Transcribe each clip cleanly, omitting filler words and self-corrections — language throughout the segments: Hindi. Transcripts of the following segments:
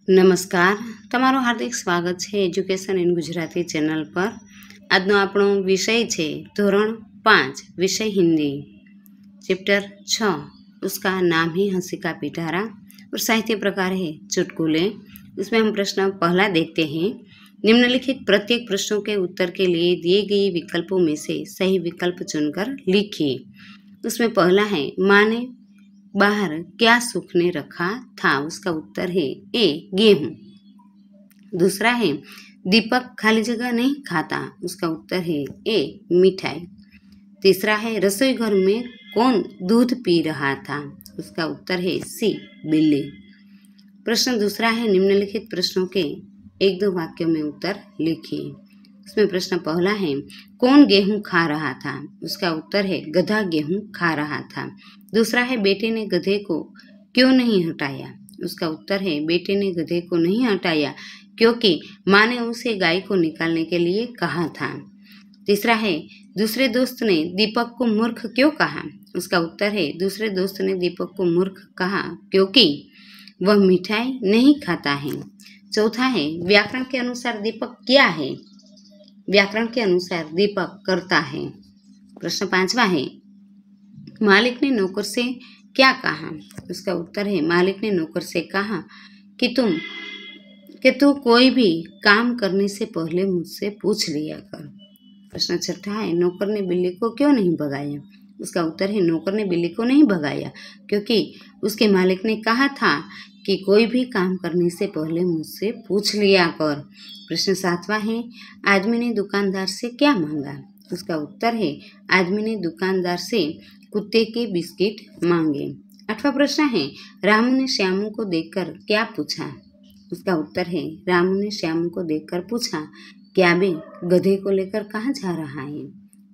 નમસ્કાર, તમારું હાર્દિક સ્વાગત છે એજ્યુકેશન ઇન ગુજરાતી ચેનલ પર। આજનો આપણો વિષય છે ધોરણ 5 વિષય हिंदी, चैप्टर 6 उसका नाम ही हंसी का पिटारा और साहित्य प्रकार है चुटकुले। इसमें हम प्रश्न पहला देखते हैं। निम्नलिखित प्रत्येक प्रश्नों के उत्तर के लिए दिए गए विकल्पों में से सही विकल्प चुनकर लिखिए। उसमें पहला है माँ ने बाहर क्या सूखने रखा था, उसका उत्तर है ए गेहूं। दूसरा है दीपक खाली जगह नहीं खाता, उसका उत्तर है ए मिठाई। तीसरा है रसोई घर में कौन दूध पी रहा था, उसका उत्तर है सी बिल्ली। प्रश्न दूसरा है निम्नलिखित प्रश्नों के एक दो वाक्यों में उत्तर लिखिए। उसमें प्रश्न पहला है कौन गेहूं खा रहा था, उसका उत्तर है गधा गेहूं खा रहा था। दूसरा है बेटे ने गधे को क्यों नहीं हटाया, उसका उत्तर है बेटे ने गधे को नहीं हटाया क्योंकि माँ ने उसे गाय को निकालने के लिए कहा था। तीसरा है दूसरे दोस्त ने दीपक को मूर्ख क्यों कहा, उसका उत्तर है दूसरे दोस्त ने दीपक को मूर्ख कहा क्योंकि वह मिठाई नहीं खाता है। चौथा है व्याकरण के अनुसार दीपक क्या है, व्याकरण के अनुसार दीपक करता है। प्रश्न पांचवा है मालिक ने नौकर से क्या कहा, उसका उत्तर है मालिक ने नौकर से कहा कि तू कोई भी काम करने से पहले मुझसे पूछ लिया कर। प्रश्न छठा है नौकर ने बिल्ली को क्यों नहीं भगाया, उसका उत्तर है नौकर ने बिल्ली को नहीं भगाया क्योंकि उसके मालिक ने कहा था कि कोई भी काम करने से पहले मुझसे पूछ लिया कर। प्रश्न सातवां है आदमी ने दुकानदार से क्या मांगा, उसका उत्तर है आदमी ने दुकानदार से कुत्ते के बिस्किट मांगे। आठवां प्रश्न है रामू ने श्यामू को देखकर क्या पूछा, उसका उत्तर है रामू ने श्यामू को देखकर पूछा क्या बे गधे को लेकर कहाँ जा रहा है।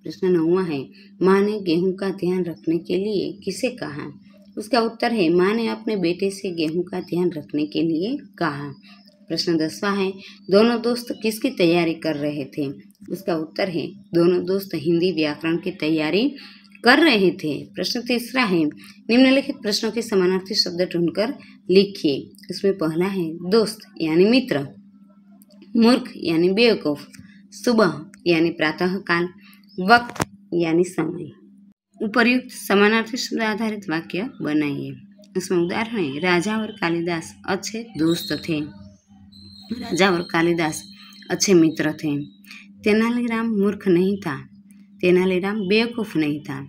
प्रश्न नौवां है माँ ने गेहूं का ध्यान रखने के लिए किसे कहा, उसका उत्तर है माँ ने अपने बेटे से गेहूं का ध्यान रखने के लिए कहा। प्रश्न 10वां है दोनों दोस्त किसकी तैयारी कर रहे थे, उसका उत्तर है दोनों दोस्त हिंदी व्याकरण की तैयारी कर रहे थे। प्रश्न 3 है निम्नलिखित प्रश्नों के समानार्थी शब्द ढूंढकर लिखिए। उसमें पहला है दोस्त यानी मित्र, मूर्ख यानी बेवकूफ, सुबह यानी प्रातःकाल, वक्त यानी समय। उपर्युक्त समानार्थी शब्द आधारित वाक्य बनाइए। इसमें उदाहरण है राजा और कालिदास अच्छे दोस्त थे, राजा और कालिदास अच्छे मित्र थे। तेनालीराम मूर्ख नहीं था, तेनालीराम बेवकूफ नहीं था।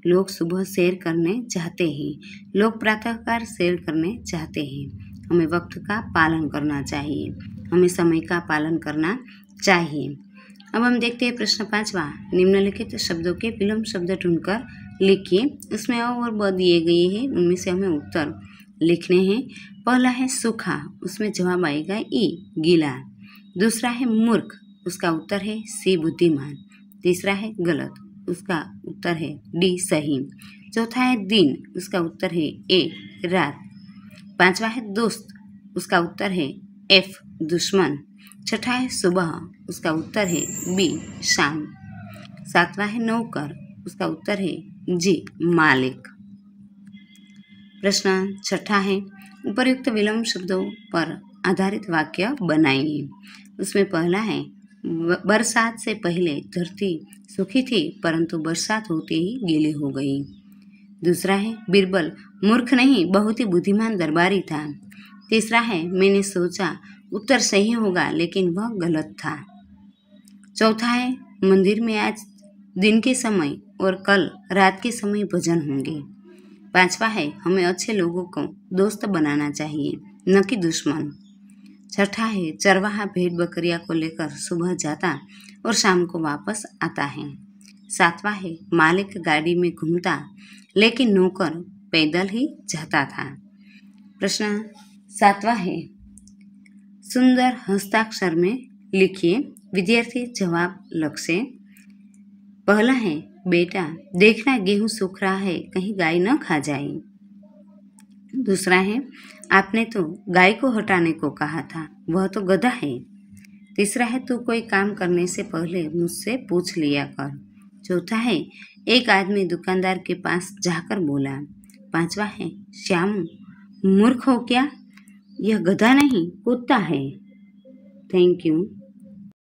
लोग सुबह सैर करने जाते हैं, लोग प्रातःकाल सैर करने जाते हैं। हमें वक्त का पालन करना चाहिए, हमें समय का पालन करना चाहिए। अब हम देखते हैं प्रश्न 5वां निम्नलिखित शब्दों के विलोम शब्द ढूंढकर लिखिए। उसमें अ और ब दिए गए हैं, उनमें से हमें उत्तर लिखने हैं। पहला है सूखा, उसमें जवाब आएगा ई गीला। दूसरा है मूर्ख, उसका उत्तर है सी बुद्धिमान। तीसरा है गलत, उसका उत्तर है डी सही। चौथा है दिन, उसका उत्तर है ए रात। पांचवा है दोस्त, उसका उत्तर है एफ दुश्मन। छठा है सुबह, उसका उत्तर है बी शाम। सातवां है नौकर, उसका उत्तर है जी मालिक। प्रश्न छठा है उपर्युक्त विलोम शब्दों पर आधारित वाक्य बनाइए। उसमें पहला है बरसात से पहले धरती सूखी थी परंतु बरसात होते ही गीली हो गई। दूसरा है बीरबल मूर्ख नहीं बहुत ही बुद्धिमान दरबारी था। तीसरा है मैंने सोचा उत्तर सही होगा लेकिन वह गलत था। चौथा है मंदिर में आज दिन के समय और कल रात के समय भजन होंगे। पांचवा है हमें अच्छे लोगों को दोस्त बनाना चाहिए न कि दुश्मन। छठा है चरवाहा भेड़ बकरियां को लेकर सुबह जाता और शाम को वापस आता है। सातवां है मालिक गाड़ी में घूमता लेकिन नौकर पैदल ही जाता था। प्रश्न 7वां है सुंदर हस्ताक्षर में लिखिए। विद्यार्थी जवाब लक्ष्य। पहला है बेटा देखना गेहूं सूख रहा है कहीं गाय न खा जाए। दूसरा है आपने तो गाय को हटाने को कहा था, वह तो गधा है। तीसरा है तू कोई काम करने से पहले मुझसे पूछ लिया कर। चौथा है एक आदमी दुकानदार के पास जाकर बोला। पांचवा है श्यामू मूर्ख हो क्या, यह गधा नहीं कुत्ता है। Thank you.